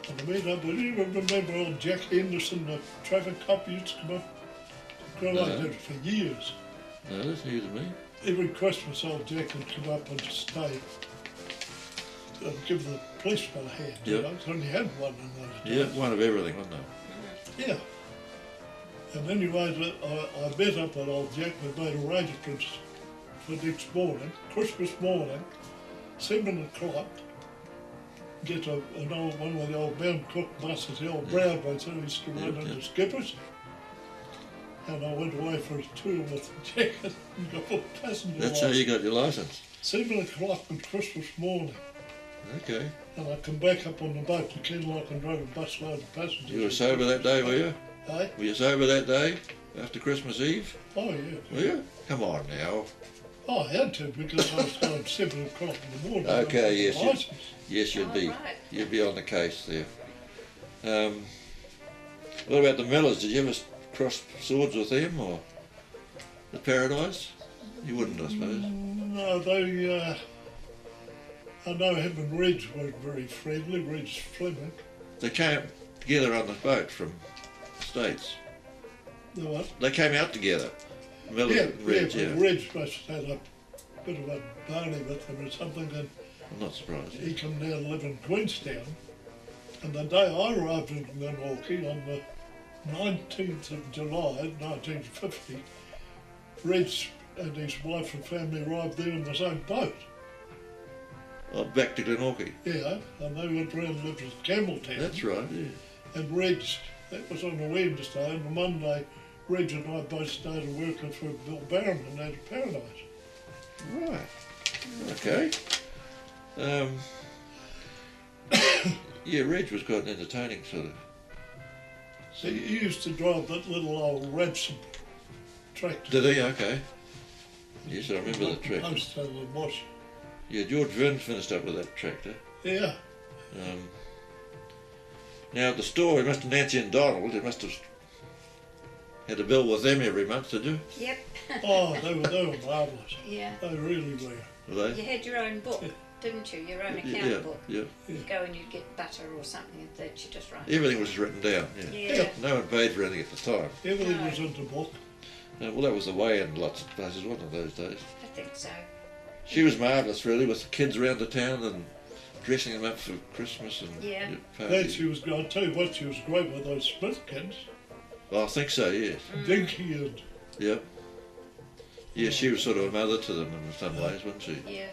And I met up with, you remember old Jack Henderson, the traffic cop, used to come up? Well, I did it for years. No, that's new to me. Every Christmas old Jack would come up and stay and give the policeman a hand. You Yep. know, so only had one in those Yeah, days. one of everything, wasn't it? Yeah. And anyway, I met up with old Jack. We made arrangements for next morning, Christmas morning, 7 o'clock. Get an old one with the old Mount Cook buses, the old brown ones that used to run under skippers. And I went away for a tour with Jack and got a passenger That's how licence. you got your licence. 7 o'clock on Christmas morning. Okay. And I come back up on the boat to Glenorchy and drove a busload of passengers. You were sober that day, were you? Eh? Were you sober that day after Christmas Eve? Oh, yeah. Were you? Come on now. Oh, I had to because I was going 7 o'clock in the morning. Okay, yes, With a yes. licence. Yes, you'd be. Right. You'd be on the case there. What about the Millers? Did you ever cross swords with them or the Paradise? You wouldn't, I suppose. No, they, I know him and Reg weren't very friendly, Reg's Fleming. They came together on the boat from the States. The what? They came out together. Miller Yeah, and Reg, yeah, yeah. but Reg must have had a bit of a barney with him or something, and I'm not surprised. he come down and live in Queenstown. And the day I arrived in Glenorchy on the 19th of July, 1950, Reg and his wife and family arrived there in the same boat. Oh, back to Glenorchy. Yeah, and they went round and lived in Campbelltown. That's right, yeah. And Reg, that was on a Wednesday, and on Monday, Reg and I both started working for Bill Barrowman out of Paradise. Right. Okay. Yeah, Reg was quite an entertaining sort of. He used to drive that little old Radson tractor. Did he? Okay. Yes, I remember the tractor. Most of the wash. Yeah, George Verne finished up with that tractor. Yeah. Now at the store, Mr. Nancy and Donald, you must have had a bill with them every month, did you? Yep. Oh, they were marvellous. Yeah. They really were. Were You they? had your own book, didn't you? Your own account Yeah, book. yeah. You'd go and you'd get butter or something and that you just write. Everything was written down, yeah. Yeah. No one paid for anything at the time. Everything No. was in the book. Well, that was the way in lots of places, wasn't it, those days? I think so. She was marvellous, really, with the kids around the town and dressing them up for Christmas and Yeah. parties. She was, I'll tell you what, she was great with those Smith kids. Oh, I think so, yes. Dinky and, Yep. Yeah, she was sort of a mother to them in some ways, wasn't she? Yeah.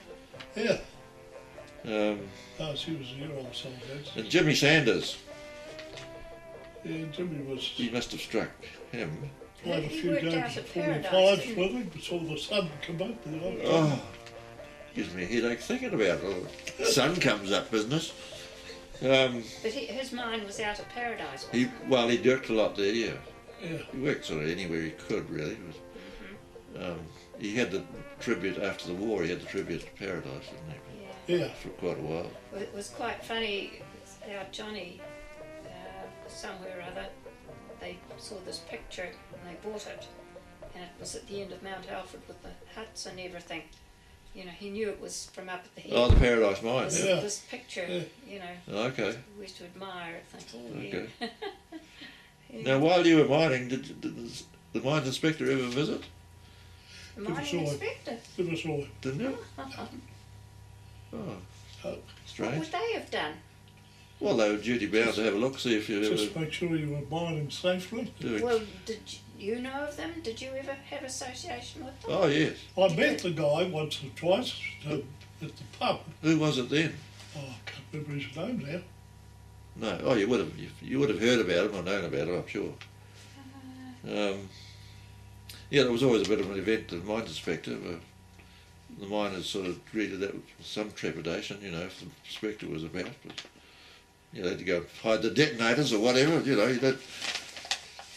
yeah. Um, Oh, she was a year old, so that's. and Jimmy Sanders, Yeah, Jimmy was he must have struck him. played a He few worked games out of at Paradise, 45s didn't with him, saw the sun come up. And Oh, gives me a headache thinking about it. Oh, sun comes up business. But his mind was out of Paradise, wasn't He worked a lot there, yeah. yeah. He worked sort of anywhere he could, really. It was, he had the tribute after the war. He had the tribute to Paradise, didn't he? Yeah. Yeah. For quite a while. Well, it was quite funny. Our Johnny, somewhere or other, they saw this picture and they bought it, and it was at the end of Mount Alfred with the huts and everything. You know, he knew it was from up at the hill. Oh, the Paradise Mine. This, Yeah. Yeah. this picture, Yeah. you know, Oh, okay. we used to admire it, think, oh Okay. yeah. Yeah. Now, while you were mining, did the mines inspector ever visit? The mining Sure. inspector. It was all. Didn't you? Oh, Uh, What strange. would they have done? Well, they were duty bound to have a look, see if you just ever make sure you were mining safely. doing. Well, did you know of them? Did you ever have association with them? Oh, yes. I met the guy once or twice at the pub. Who was it then? Oh, I can't remember his name now. No. Oh, you would have heard about him or known about him, I'm sure. Yeah, there was always a bit of an event, the mines inspector. The miners sort of greeted that with some trepidation, you know, if the inspector was about. But, you know, they had to go hide the detonators or whatever, you know.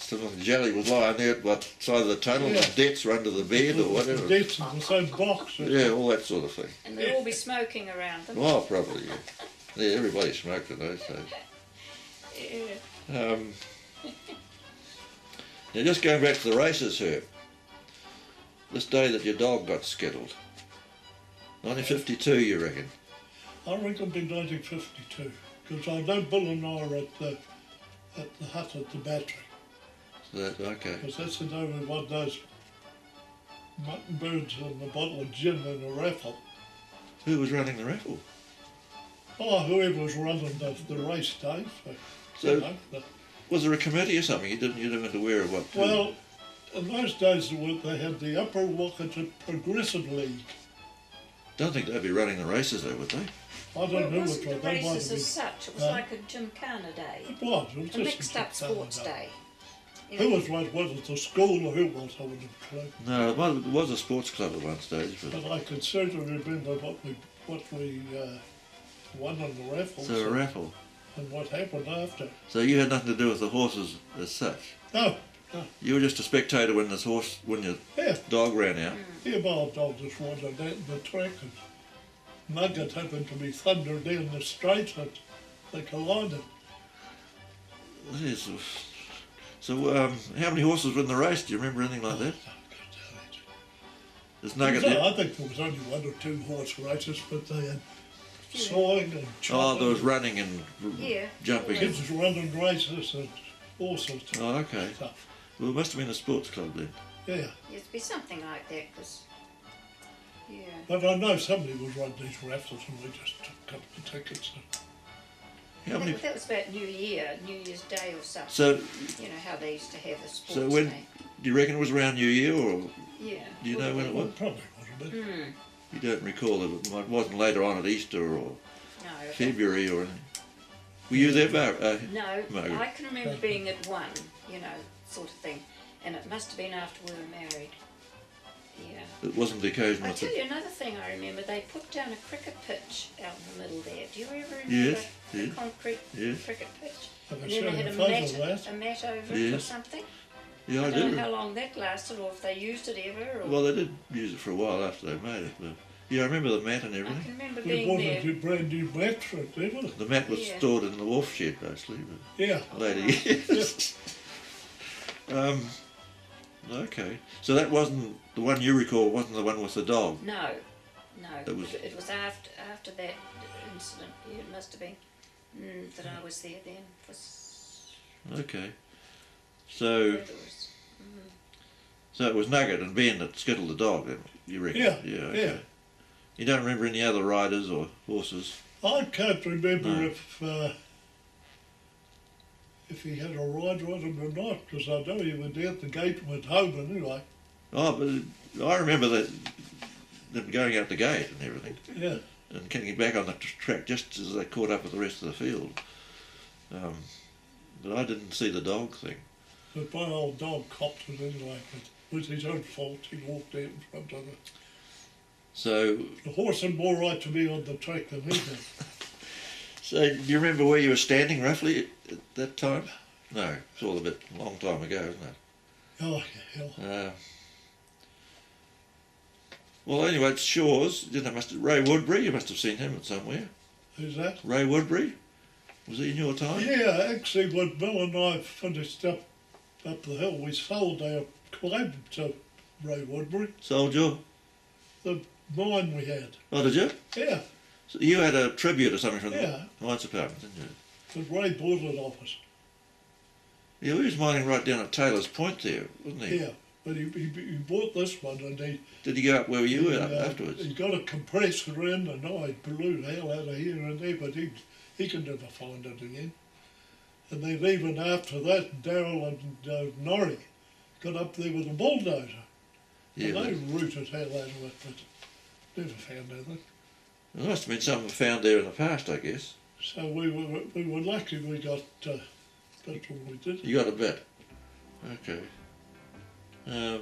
Some of the jelly was lying there at the side of the tunnel, Yeah. and debts were under the bed or whatever. That's in the same box. Yeah, all that sort of thing. And they'd all be smoking around them. Well, probably, yeah. Yeah, everybody smoked in those days. Yeah. Now, just going back to the races, Herb. This day that your dog got skittled. 1952, you reckon? I reckon it'd be 1952, because I know Bill and I were at the hut at the battery, Okay. because that's the day we won those mutton birds and a bottle of gin in a raffle. Who was running the raffle? Oh, whoever was running the race day. So- you know, Was there a committee or something? You weren't aware of what? well, in those days they had the Upper Wakato Progressive League. Don't think they'd be running the races though, would they? I Well, don't it know wasn't which the one. They might races have as such. It was Huh? like a gymkhana day. been. It was A just mixed up sports day. You Who know, was it the school or who was, I wouldn't have clue. No, it was a sports club at one stage, but But I can certainly remember what we won on the raffle. so a raffle. And what happened after. So you had nothing to do with the horses as such. No, You were just a spectator when your yeah, dog ran out. my old dog just wandered down the track and Nugget happened to be thundered down the straight and they collided. Yes. So how many horses were in the race? Do you remember anything like that? This Nugget. I think there was only one or two horse races, but they had sawing and chopping. Oh, there was running and Yeah. jumping. Yeah. Kids running races and horses. Oh, okay. Stuff. Well, it must have been a sports club then. Yeah, It'd be something like that, because, yeah. but I know somebody was running these raffles and we just took a couple of tickets. How many? That was about New Year's Day or something. So, You know how they used to have the sports so when day. do you reckon it was around New Year, or Yeah. do you know when it Well, was? probably was a bit. Hmm. You don't recall it wasn't later on at Easter or No. February or anything. Were you there, No, Margaret? I can remember being at one, you know, sort of thing. And it must have been after we were married. Yeah. It wasn't the occasion I with tell the... you another thing I remember, they put down a cricket pitch out in the middle there. Do you ever remember Yes, the yes, concrete yes. cricket pitch? Have And I then they shown had a a photo mat, of that? a mat over it or Yes. something. Yeah, I I don't do. know how long that lasted or if they used it ever. Or Well, they did use it for a while after they made it. But yeah, I remember the mat and I everything. can remember But it being wasn't there. a brand new mat for it, did it? The mat was Yeah. stored in the wharf shed, basically, but Yeah. later years. Okay. So that wasn't the one you recall, wasn't the one with the dog? No. That was- It was after that incident. Yeah, it must have been that I was there then. Okay. So it was Nugget and Ben that skittled the dog, then, you reckon? Yeah, Yeah, okay. yeah. You don't remember any other riders or horses? I can't remember No. if he had a ride on him or not, because I know he went out the gate and went home anyway. Oh, but I remember that them going out the gate and everything, Yeah. and getting back on the track just as they caught up with the rest of the field. But I didn't see the dog thing. But my old dog copped it anyway, but it was his own fault. He walked out in front of it. So, The horse had more right to be on the track than he did. so do you remember where you were standing roughly at that time? No, it's all a bit long time ago, isn't it? Oh, hell. Well, anyway, it's Shaw's. You know, Ray Woodbury. You must have seen him somewhere. Who's that? Ray Woodbury. Was he in your time? Yeah, actually, when Bill and I finished up the hill, we sold our claim to Ray Woodbury, Sold you? the mine we had. Oh, did you? Yeah, So you had a tribute or something from Yeah. the mines department, didn't you? but Ray bought it off us. Yeah, he was mining right down at Taylor's Point there, wasn't he? Yeah, but he bought this one and Did he go up where you were he, afterwards? he got a compressor in and I blew the hell out of here and there, but he can never find it again. And then even after that, Darrell and Norrie got up there with a bulldozer. Yeah, And they but rooted hell out of it, but never found anything. there must have been something found there in the past, I guess. So we were lucky we got that's what we did. You got a bit. Okay. Well,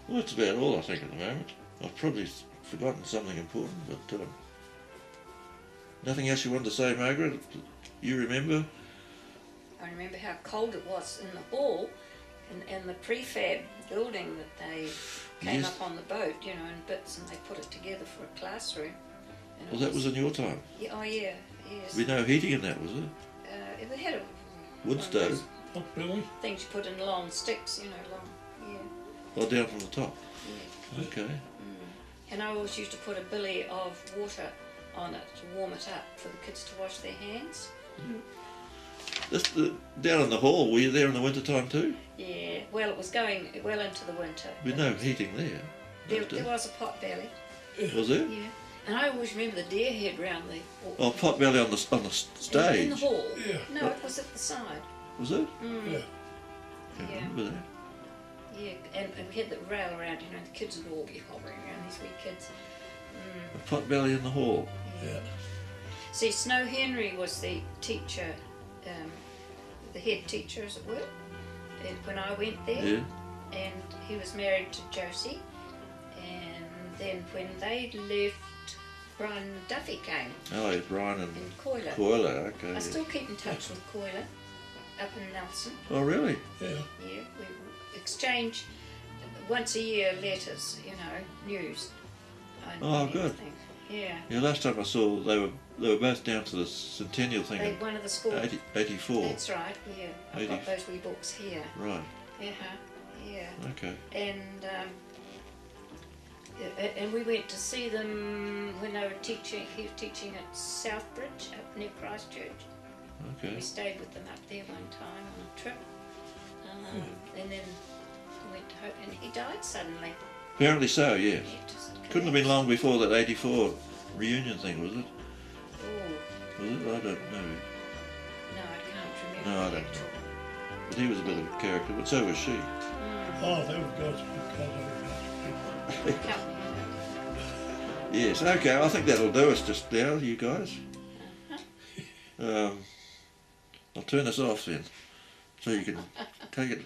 that's about all I think at the moment. I've probably forgotten something important, but nothing else you wanted to say, Margaret? You remember? I remember how cold it was in the hall, and the prefab building that they came Yes. up on the boat, you know, in bits, and they put it together for a classroom. And it Well, that was in your time. Yeah, oh yeah, yes. With no heating in that, was it? We had a Wood one of stove? those Not really. things you put in long sticks, you know, long, yeah. Oh, down from the top. Yeah. Okay. And I always used to put a billy of water on it to warm it up for the kids to wash their hands. Down in the hall, were you there in the winter time too? Yeah, well, it was going well into the winter. With no heating there. There was a pot belly, Was there? yeah. And I always remember the deer head round the... Oh, pot belly on the stage. In the hall. Yeah. No, it was at the side. Was it? Mm. Yeah. Can't Yeah. remember that. Yeah, and we had the rail around, you know, the kids would all be hovering around, these wee kids. A pot belly in the hall. Yeah. See, Snow Henry was the teacher, the head teacher, as it were, and when I went there. Yeah. And he was married to Josie. And then when they left, Brian Duffy came Oh, yeah, Brian and in Coiler. Coiler, okay. I still keep in touch with Coiler up in Nelson. Oh, really? Yeah. Yeah, we exchange once a year letters, you know, news. and Oh, good. everything. Yeah. Yeah, last time I saw they were both down to the centennial thing They, in one of the schools. 84. That's right, yeah. I've 80. got those wee books here. Right. Yeah. Okay. And and we went to see them when they were teaching. He was teaching at Southbridge up near Christchurch. Okay. We stayed with them up there one time on a trip. And then we went to Hope, and he died suddenly. Apparently so. Yes. He just Couldn't have been long before that 84 reunion thing, was it? Oh, Was it? I don't know. no, I can't remember. No, I the don't actual- But he was a bit of a character, but so was she. Oh, they were good. Good Company, Yes. Okay. I think that'll do us just now, you guys. I'll turn this off then, so you can take it